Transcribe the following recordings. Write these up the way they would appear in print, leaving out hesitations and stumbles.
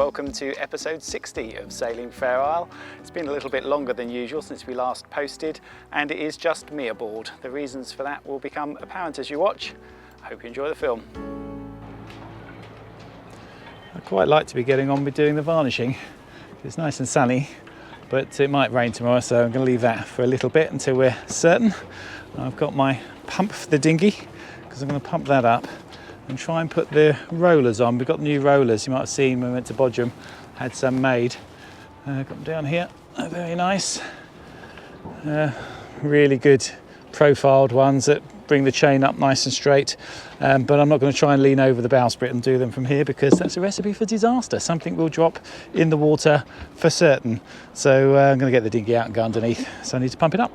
welcome to episode 60 of Sailing Fair Isle. It's been a little bit longer than usual since we last posted, and it is just me aboard. The reasons for that will become apparent as you watch. I hope you enjoy the film. I'd quite like to be getting on with doing the varnishing. It's nice and sunny, but it might rain tomorrow, so I'm going to leave that for a little bit until we're certain. I've got my pump for the dinghy, because I'm going to pump that up and try and put the rollers on. We've got new rollers, you might have seen when we went to Bodrum, had some made. Got them down here, they're very nice. Really good profiled ones that bring the chain up nice and straight. But I'm not going to try and lean over the bowsprit and do them from here, because that's a recipe for disaster. Something will drop in the water for certain. So I'm going to get the dinghy out and go underneath, so I need to pump it up.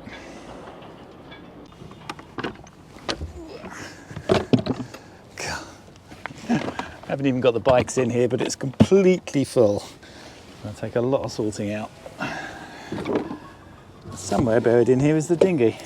Haven't even got the bikes in here, but it's completely full. I'll take a lot of salting out. Somewhere buried in here is the dinghy.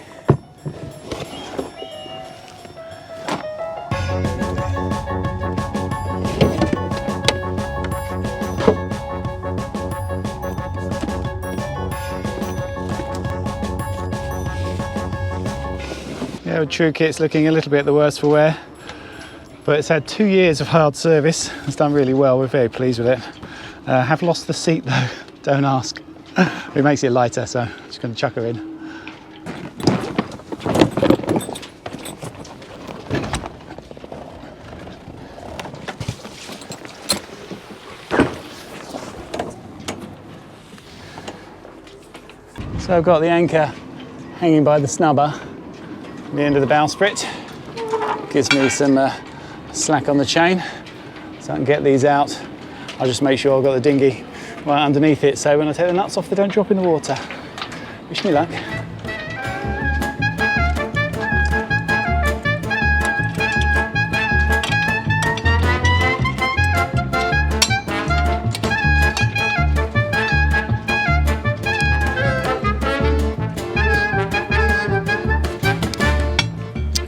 Yeah, True Kit's looking a little bit the worse for wear. But it's had 2 years of hard service. It's done really well. We're very pleased with it. Have lost the seat though, don't ask. It makes it lighter, so I'm just going to chuck her in. So I've got the anchor hanging by the snubber at the end of the bowsprit. Gives me some slack on the chain, so I can get these out. I'll just make sure I've got the dinghy right underneath it, so when I take the nuts off they don't drop in the water. Wish me luck.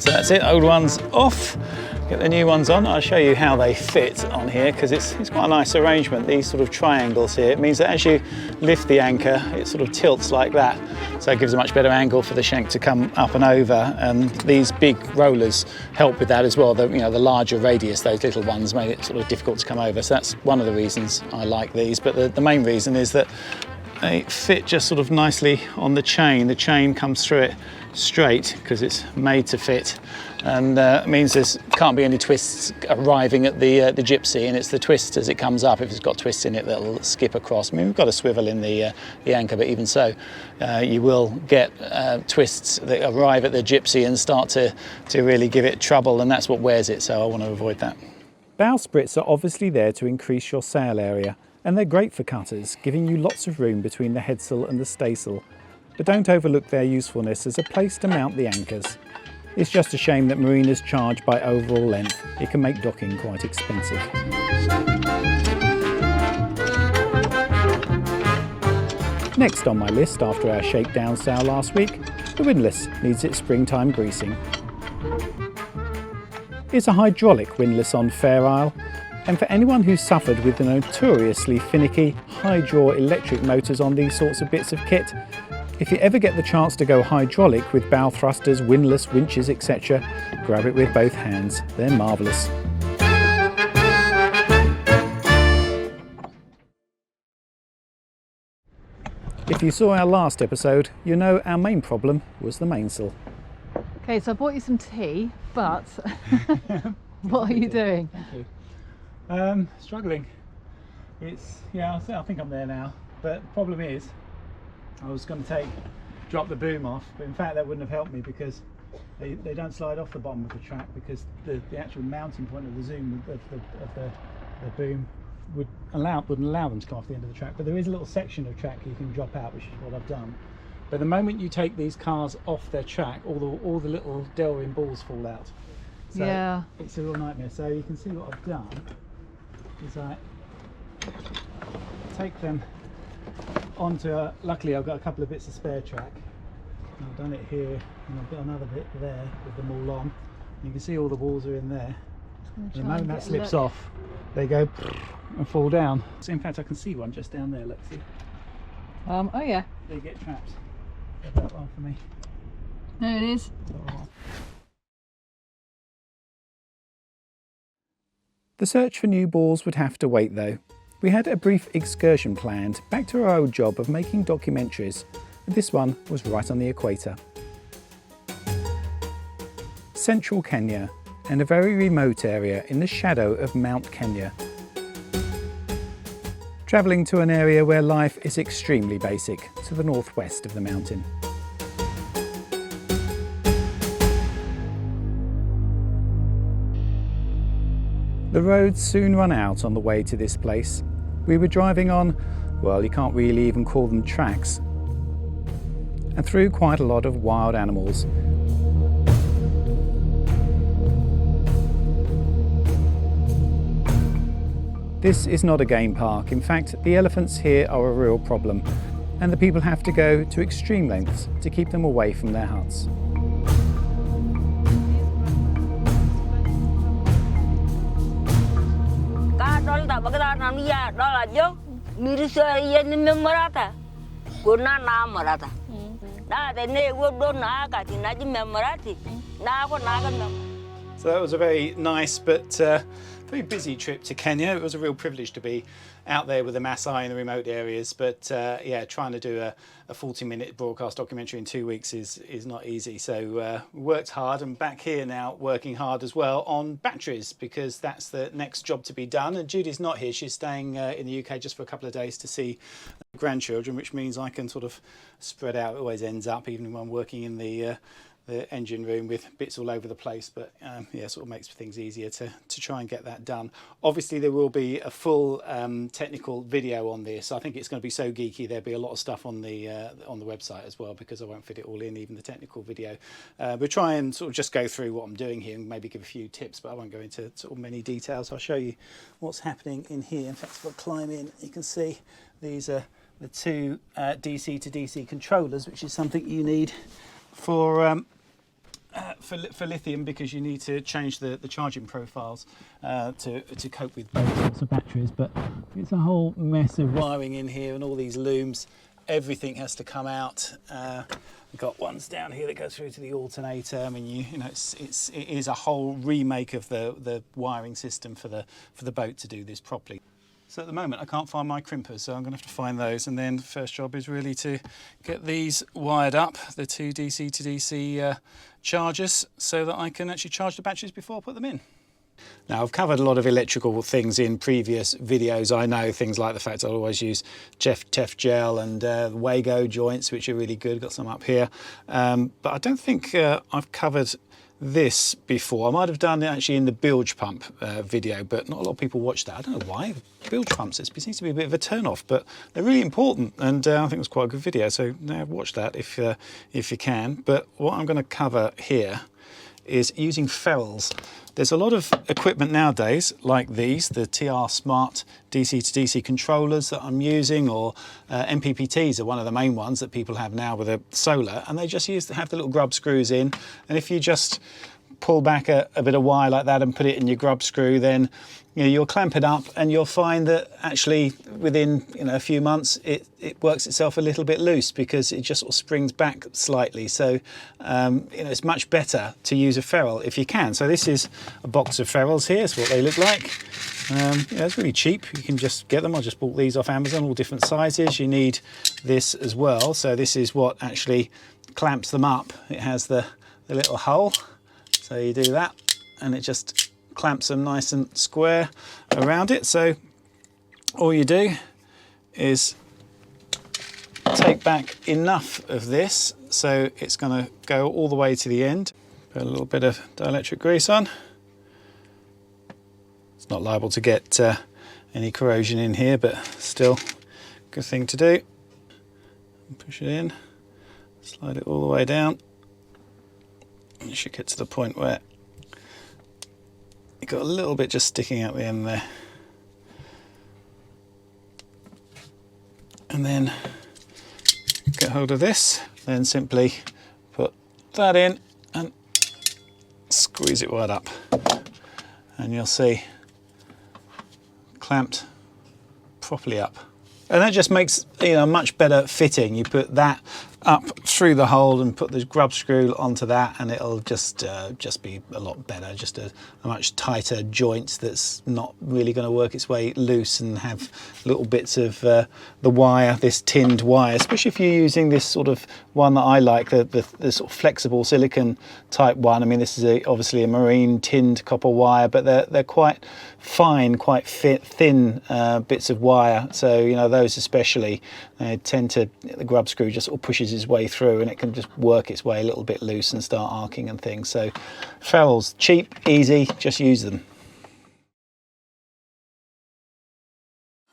So that's it, old one's off. Get the new ones on. I'll show you how they fit on here, because it's quite a nice arrangement. These sort of triangles here, it means that as you lift the anchor, it sort of tilts like that. So it gives a much better angle for the shank to come up and over. And these big rollers help with that as well. The larger radius, those little ones, made it sort of difficult to come over. So that's one of the reasons I like these. But the main reason is that they fit just sort of nicely on the chain. The chain comes through it straight because it's made to fit, and it means there can't be any twists arriving at the gypsy, and it's the twist as it comes up. If it's got twists in it, that'll skip across. I mean, we've got a swivel in the anchor, but even so, you will get twists that arrive at the gypsy and start to really give it trouble, and that's what wears it, so I want to avoid that. Bowsprits are obviously there to increase your sail area, and they're great for cutters, giving you lots of room between the headsail and the staysail. But don't overlook their usefulness as a place to mount the anchors. It's just a shame that marinas charge by overall length. It can make docking quite expensive. Next on my list after our shakedown sail last week, the windlass needs its springtime greasing. It's a hydraulic windlass on Fair Isle, and for anyone who's suffered with the notoriously finicky high-draw electric motors on these sorts of bits of kit, if you ever get the chance to go hydraulic with bow thrusters, windlass, winches, etc., grab it with both hands. They're marvellous. If you saw our last episode, you know our main problem was the mainsail. Okay, so I bought you some tea, but what are you doing? Thank you. Struggling. I think I'm there now, but the problem is I was going to drop the boom off, but in fact that wouldn't have helped me, because they don't slide off the bottom of the track, because the actual mounting point of the zoom of the boom wouldn't allow them to come off the end of the track. But there is a little section of track you can drop out, which is what I've done. But the moment you take these cars off their track, all the little Delrin balls fall out. So yeah, it's a real nightmare. So you can see what I've done is I take them onto luckily I've got a couple of bits of spare track. I've done it here, and I've got another bit there with them all on. You can see all the balls are in there. The moment that slips off, they go and fall down. So in fact, I can see one just down there. Let's see. Oh yeah. They get trapped. That one for me. There it is. The search for new balls would have to wait though. We had a brief excursion planned back to our old job of making documentaries, and this one was right on the equator. Central Kenya, and a very remote area in the shadow of Mount Kenya. Travelling to an area where life is extremely basic, to the northwest of the mountain. The roads soon run out on the way to this place. We were driving on, well, you can't really even call them tracks, and through quite a lot of wild animals. This is not a game park. In fact, the elephants here are a real problem, and the people have to go to extreme lengths to keep them away from their huts. So that was a very nice but very busy trip to Kenya. It was a real privilege to be out there with the Maasai in the remote areas, but yeah, trying to do a 40-minute broadcast documentary in 2 weeks is not easy. So worked hard, and back here now working hard as well on batteries, because that's the next job to be done. And Judy's not here, she's staying in the UK just for a couple of days to see grandchildren, which means I can sort of spread out. It always ends up, even when I'm working in the engine room, with bits all over the place, but yeah, sort of makes things easier to try and get that done. Obviously there will be a full technical video on this. I think it's going to be so geeky, there'll be a lot of stuff on the website as well, because I won't fit it all in, even the technical video. We'll try and sort of just go through what I'm doing here and maybe give a few tips, but I won't go into sort of many details. I'll show you what's happening in here. In fact, if I climb in, you can see these are the two DC to DC controllers, which is something you need for lithium, because you need to change the charging profiles to cope with both sorts of batteries. But it's a whole mess of wiring in here, and all these looms, everything has to come out. We've got ones down here that go through to the alternator. I mean, you know, it is a whole remake of the wiring system for the boat to do this properly. So at the moment I can't find my crimpers, so I'm going to have to find those, and then the first job is really to get these wired up, the two DC to DC chargers, so that I can actually charge the batteries before I put them in. Now, I've covered a lot of electrical things in previous videos. I know things like the fact I always use Tef gel and Wago joints, which are really good. Got some up here, but I don't think I've covered this before. I might have done it actually in the bilge pump video, but not a lot of people watch that. I don't know why. Bilge pumps, it seems to be a bit of a turn off, but they're really important, and I think it was quite a good video, so now watch that if you can. But what I'm going to cover here is using ferrules. There's a lot of equipment nowadays like these, the TR Smart DC to DC controllers that I'm using, or MPPTs are one of the main ones that people have now with a solar, and they just have the little grub screws in, and if you just pull back a bit of wire like that and put it in your grub screw, then you'll clamp it up, and you'll find that actually within a few months it works itself a little bit loose, because it just sort of springs back slightly. So it's much better to use a ferrule if you can. So this is a box of ferrules here. It's what they look like. It's really cheap. You can just get them. I just bought these off Amazon, all different sizes. You need this as well. So this is what actually clamps them up. It has the little hole. So you do that, and it just clamps them nice and square around it. So all you do is take back enough of this so it's going to go all the way to the end. Put a little bit of dielectric grease on. It's not liable to get any corrosion in here, but still good thing to do. Push it in, slide it all the way down. You should get to the point where you've got a little bit just sticking out the end there. And then get hold of this, then simply put that in and squeeze it right up. And and you'll see clamped properly up. And that just makes, you know, a much better fitting. You put that up through the hole and put the grub screw onto that, and it'll just be a lot better. Just a much tighter joint that's not really going to work its way loose and have little bits of the wire, this tinned wire, especially if you're using this sort of one that I like, the sort of flexible silicon type one. I mean, this is obviously a marine tinned copper wire, but they're quite fine, quite thin bits of wire. So, you know, those especially tend to, the grub screw just sort of pushes its way through and it can just work its way a little bit loose and start arcing and things. So ferrules, cheap, easy, just use them.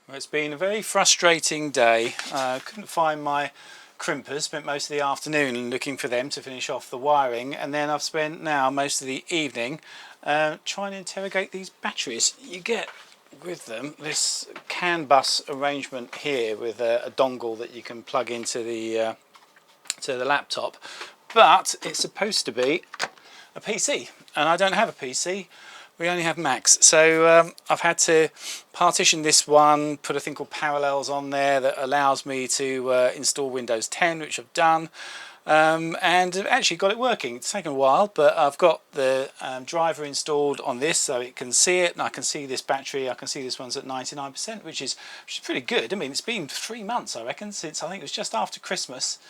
Well, it's been a very frustrating day. I couldn't find my crimpers, spent most of the afternoon looking for them to finish off the wiring, and then I've spent now most of the evening trying to interrogate these batteries. You get with them this CAN bus arrangement here with a dongle that you can plug into the laptop, but it's supposed to be a PC, and I don't have a PC. We only have Macs, so I've had to partition this one, put a thing called Parallels on there that allows me to install Windows 10, which I've done, and I've actually got it working. It's taken a while, but I've got the driver installed on this so it can see it, and I can see this battery. I can see this one's at 99%, which is pretty good. I mean, it's been 3 months, I reckon, since I think it was just after Christmas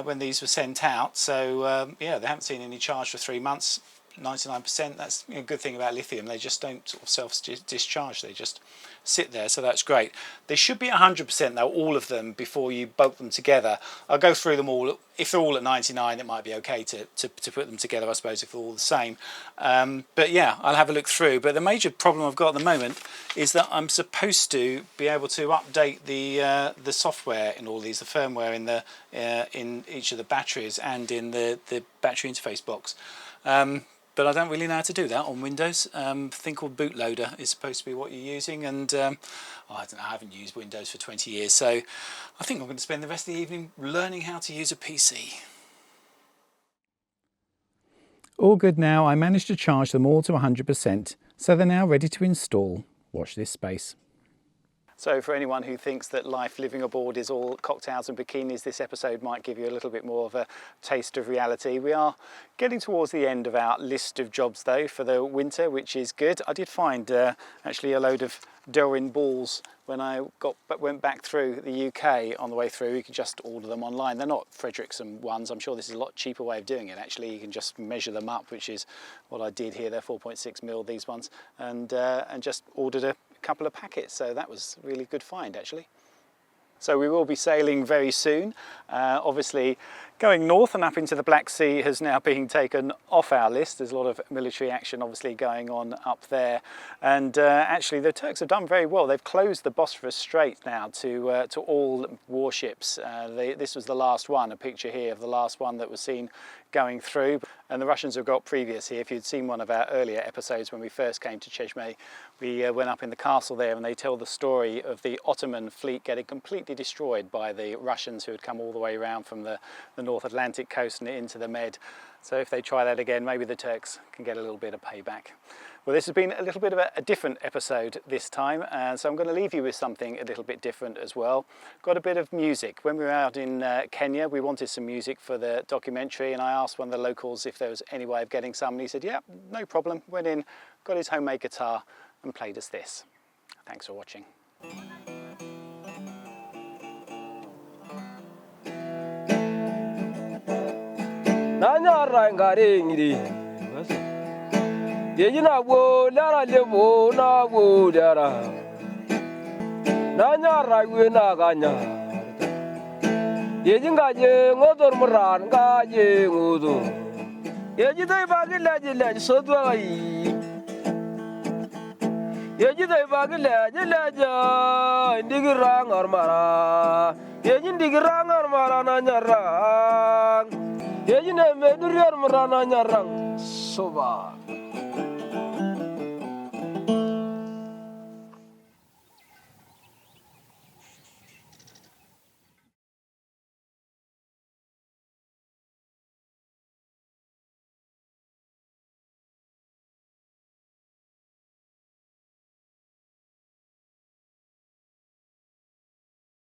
when these were sent out. So yeah, they haven't seen any charge for 3 months. 99%. That's a good thing about lithium. They just don't sort of self-discharge. They just sit there, so that's great. They should be 100% though, all of them, before you bolt them together. I'll go through them all. If they're all at 99, it might be okay to put them together, I suppose, if they're all the same. But yeah, I'll have a look through. But the major problem I've got at the moment is that I'm supposed to be able to update the software in all these, the firmware in each of the batteries and in the battery interface box. But I don't really know how to do that on Windows. A thing called bootloader is supposed to be what you're using, and I don't know, I haven't used Windows for 20 years, so I think I'm going to spend the rest of the evening learning how to use a PC. All good now. I managed to charge them all to 100%, so they're now ready to install. Watch this space. So for anyone who thinks that life living aboard is all cocktails and bikinis, this episode might give you a little bit more of a taste of reality. We are getting towards the end of our list of jobs though for the winter, which is good. I did find actually a load of Derwent balls when I went back through the UK on the way through. You can just order them online. They're not Fredrickson ones. I'm sure this is a lot cheaper way of doing it. Actually, you can just measure them up, which is what I did here. They're 4.6mm, these ones, and just ordered a couple of packets. So that was a really good find actually. So we will be sailing very soon. Obviously going north and up into the Black Sea has now been taken off our list. There's a lot of military action obviously going on up there, and actually the Turks have done very well. They've closed the Bosphorus Strait now to all warships. This was the last one, a picture here of the last one that was seen going through, and the Russians have got previous here. If you'd seen one of our earlier episodes when we first came to Cheshme, we went up in the castle there, and they tell the story of the Ottoman fleet getting completely destroyed by the Russians who had come all the way around from the North Atlantic coast and into the Med. So if they try that again, maybe the Turks can get a little bit of payback. Well, this has been a little bit of a different episode this time, so I'm going to leave you with something a little bit different as well. Got a bit of music. When we were out in Kenya, we wanted some music for the documentary, and I asked one of the locals if there was any way of getting some, and he said, yeah, no problem. Went in, got his homemade guitar and played us this. Thanks for watching. Yejina wo lara levo na wo lara na nyara we na ganya yejinga je ngodor muran ga je ngodo yejidai bagila jila sodu ai yejidai bagila jila ja ndigira ngarmara yejindigira ngarmara na nyara yejine medurier murana nyara soba